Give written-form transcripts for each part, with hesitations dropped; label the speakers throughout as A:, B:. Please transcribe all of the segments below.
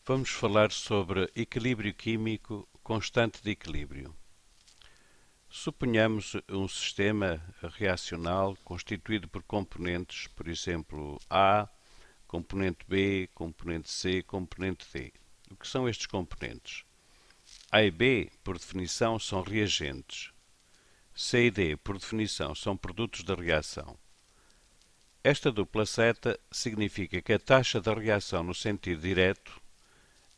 A: Vamos falar sobre equilíbrio químico constante de equilíbrio. Suponhamos um sistema reacional constituído por componentes, por exemplo, A, componente B, componente C, componente D. O que são estes componentes? A e B, por definição, são reagentes. C e D, por definição, são produtos da reação. Esta dupla seta significa que a taxa da reação no sentido direto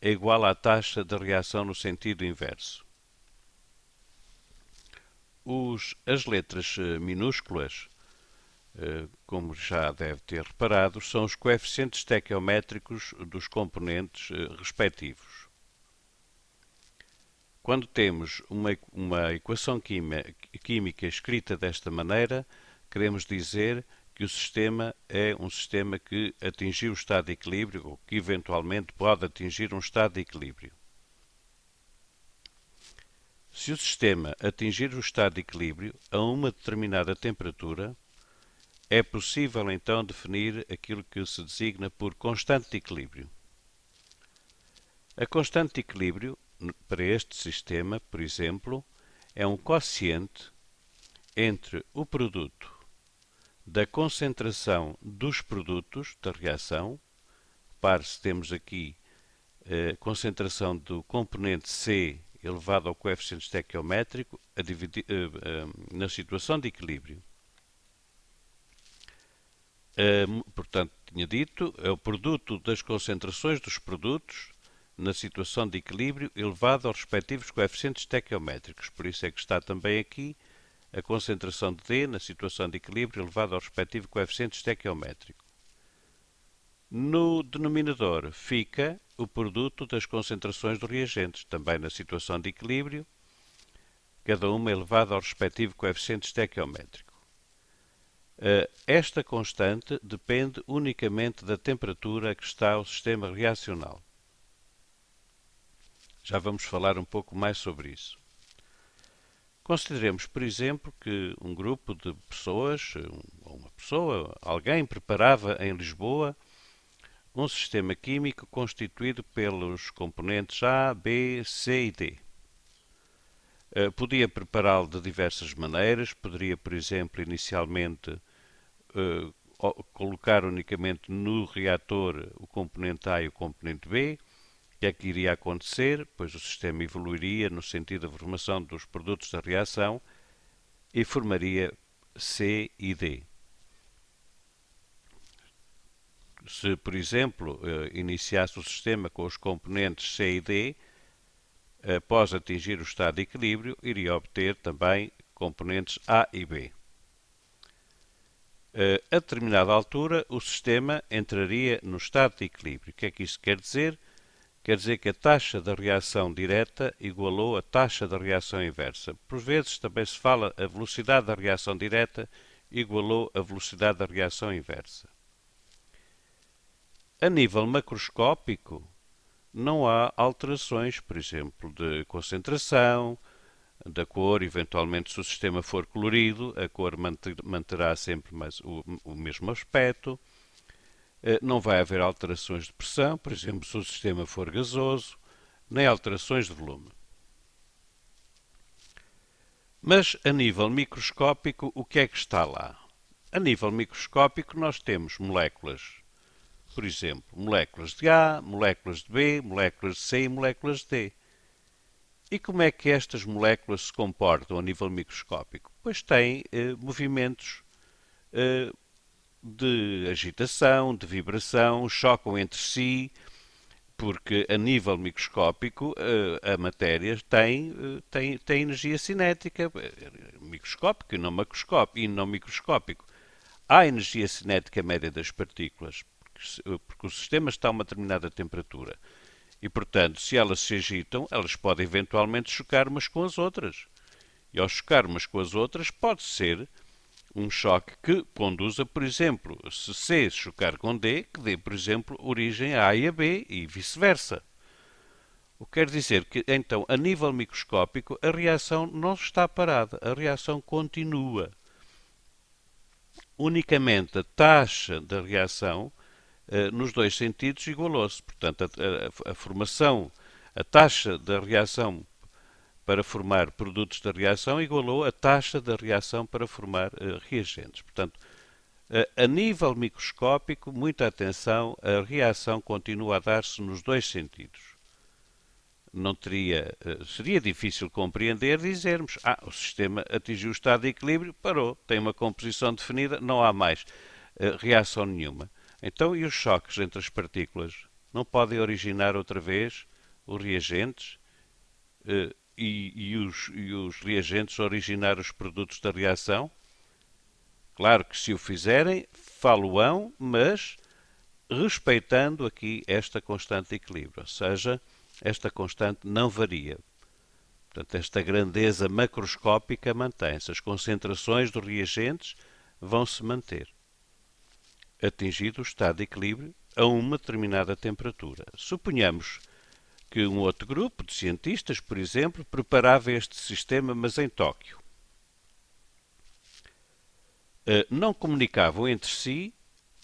A: é igual à taxa de reação no sentido inverso. As letras minúsculas, como já deve ter reparado, são os coeficientes estequiométricos dos componentes respectivos. Quando temos uma equação química escrita desta maneira, queremos dizer que o sistema é um sistema que atingiu o estado de equilíbrio ou que eventualmente pode atingir um estado de equilíbrio. Se o sistema atingir o estado de equilíbrio a uma determinada temperatura, é possível então definir aquilo que se designa por constante de equilíbrio. A constante de equilíbrio, para este sistema, por exemplo, é um quociente entre o produto da concentração dos produtos da reação. Repare-se, temos aqui a concentração do componente C elevado ao coeficiente estequiométrico na situação de equilíbrio. Portanto, tinha dito, é o produto das concentrações dos produtos na situação de equilíbrio elevado aos respectivos coeficientes estequiométricos. Por isso é que está também aqui a concentração de D na situação de equilíbrio elevado ao respectivo coeficiente estequiométrico. No denominador fica o produto das concentrações dos reagentes, também na situação de equilíbrio, cada uma elevada ao respectivo coeficiente estequiométrico. Esta constante depende unicamente da temperatura a que está o sistema reacional. Já vamos falar um pouco mais sobre isso. Consideremos, por exemplo, que um grupo de pessoas, ou uma pessoa, alguém preparava em Lisboa um sistema químico constituído pelos componentes A, B, C e D. Podia prepará-lo de diversas maneiras, poderia, por exemplo, inicialmente colocar unicamente no reator o componente A e o componente B. O que é que iria acontecer? Pois o sistema evoluiria no sentido da formação dos produtos da reação e formaria C e D. Se, por exemplo, iniciasse o sistema com os componentes C e D, após atingir o estado de equilíbrio, iria obter também componentes A e B. A determinada altura, o sistema entraria no estado de equilíbrio. O que é que isso quer dizer? Quer dizer que a taxa da reação direta igualou a taxa da reação inversa. Por vezes também se fala a velocidade da reação direta igualou a velocidade da reação inversa. A nível macroscópico, não há alterações, por exemplo, de concentração, da cor, eventualmente se o sistema for colorido, a cor manterá sempre o mesmo aspecto. Não vai haver alterações de pressão, por exemplo, se o sistema for gasoso, nem alterações de volume. Mas a nível microscópico, o que é que está lá? A nível microscópico, nós temos moléculas, por exemplo, moléculas de A, moléculas de B, moléculas de C e moléculas de D. E como é que estas moléculas se comportam a nível microscópico? Pois têm movimentos de agitação, de vibração, chocam entre si, porque a nível microscópico a matéria tem energia cinética, microscópico e não microscópico. Há energia cinética média das partículas, porque o sistema está a uma determinada temperatura. E, portanto, se elas se agitam, elas podem eventualmente chocar umas com as outras. E ao chocar umas com as outras, pode ser um choque que conduza, por exemplo, se C chocar com D, que dê, por exemplo, origem a A e a B e vice-versa. O que quer dizer que, então, a nível microscópico, a reação não está parada, a reação continua. Unicamente a taxa da reação nos dois sentidos igualou-se. Portanto, a formação, a taxa da reação para formar produtos da reação igualou a taxa da reação para formar reagentes. Portanto, a nível microscópico, muita atenção, a reação continua a dar-se nos dois sentidos. Não teria, seria difícil compreender dizermos, o sistema atingiu o estado de equilíbrio, parou, tem uma composição definida, não há mais reação nenhuma. Então, e os choques entre as partículas? Não podem originar outra vez os reagentes e os reagentes originar os produtos da reação? Claro que se o fizerem, falo-ão, mas respeitando aqui esta constante de equilíbrio, ou seja, esta constante não varia. Portanto, esta grandeza macroscópica mantém-se. As concentrações dos reagentes vão se manter, atingido o estado de equilíbrio a uma determinada temperatura. Suponhamos que um outro grupo de cientistas, por exemplo, preparava este sistema, mas em Tóquio. Não comunicavam entre si,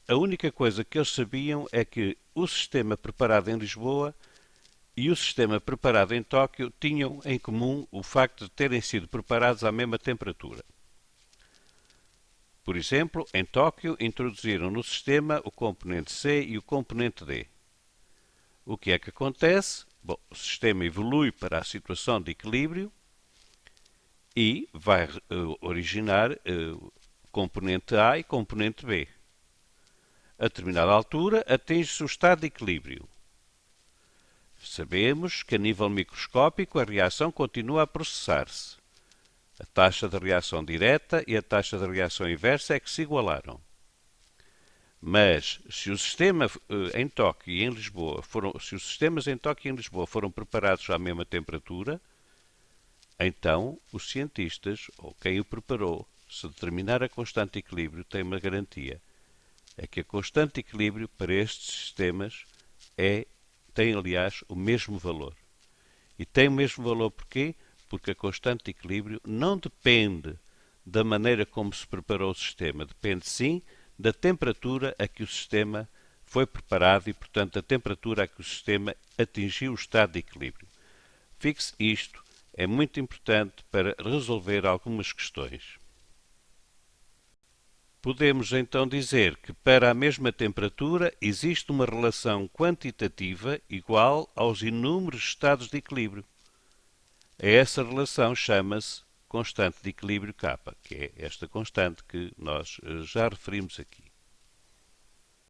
A: a única coisa que eles sabiam é que o sistema preparado em Lisboa e o sistema preparado em Tóquio tinham em comum o facto de terem sido preparados à mesma temperatura. Por exemplo, em Tóquio introduziram no sistema o componente C e o componente D. O que é que acontece? Bom, o sistema evolui para a situação de equilíbrio e vai originar componente A e componente B. A determinada altura atinge-se o estado de equilíbrio. Sabemos que a nível microscópico a reação continua a processar-se. A taxa de reação direta e a taxa de reação inversa é que se igualaram. Mas se o sistema em Tóquio e em Lisboa se os sistemas em Tóquio e em Lisboa foram preparados à mesma temperatura, então os cientistas, ou quem o preparou, se determinar a constante de equilíbrio, tem uma garantia. É que a constante de equilíbrio para estes sistemas tem, aliás, o mesmo valor. E tem o mesmo valor porquê? Porque a constante de equilíbrio não depende da maneira como se preparou o sistema. Depende, sim, da temperatura a que o sistema foi preparado e, portanto, da temperatura a que o sistema atingiu o estado de equilíbrio. Fixe isto, é muito importante para resolver algumas questões. Podemos então dizer que para a mesma temperatura existe uma relação quantitativa igual aos inúmeros estados de equilíbrio. Essa relação chama-se constante de equilíbrio K, que é esta constante que nós já referimos aqui.